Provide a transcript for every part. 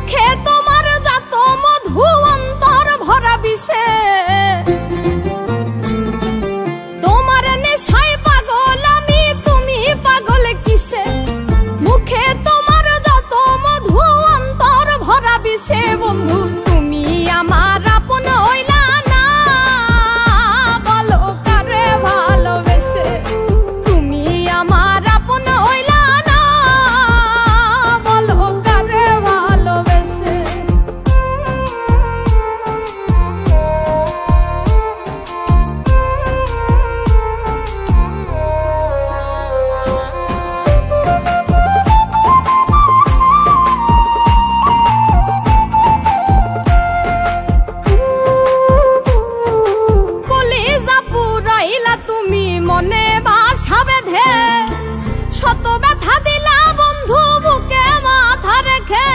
মুখে তোমার যত মধু অন্তর ভরা বিষে তোমার নেশায় পাগল আমি তুমি পাগল কিসে মুখে তোমার যত মধু অন্তর ভরা বিষে বন্ধু তুমি আমার আপন হইলা না বলো কারে ভালোবেসে তুমি আমার আপন হইলা না বলো কারে ভালোবেসে তুমি মনে বাসা বেঁধে শত ব্যথা দিলা বন্ধু বুকে মাথা রেখে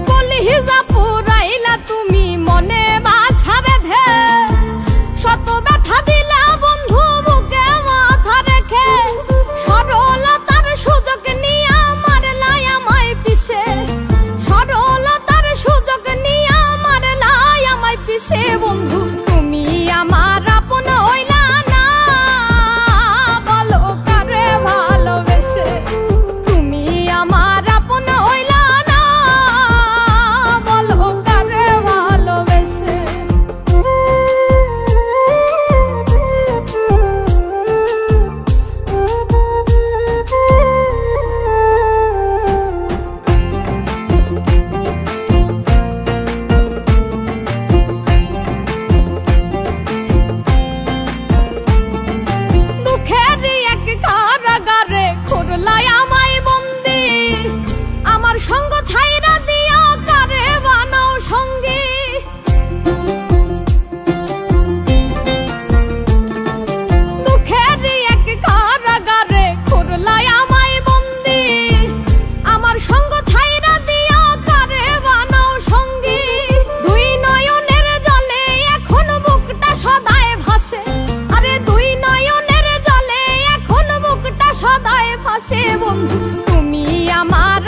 কলিজা পুরাইলা তুমি মনে বাসা বেঁধে শত ব্যথা দিলা বন্ধু বুকে মাথা রেখে সরলতার সুযোগ নিয়ে মারলাই আমায় পিছে সরলতার সুযোগ নিয়ে পিছে বন্ধু তুমি আমার আপন হইলা না বলো কারে ভালোবেসে তুমি আমার আপন হইলা না বলো কারে ভালোবেসে আমার সঙ্গ ছাইরা দিয়া কারে বানাও সঙ্গী দুঃখের এক কারাগারে করলাই আমায় বন্দি আমার সঙ্গ ছাইরা দিয়া কারে বানাও সঙ্গী দুই নয়নের জলে এখন বুকটা সদায় ভাসে আরে দুই নয়নের জলে এখন বুকটা সদায় ভাসে বন্ধু তুমি আমার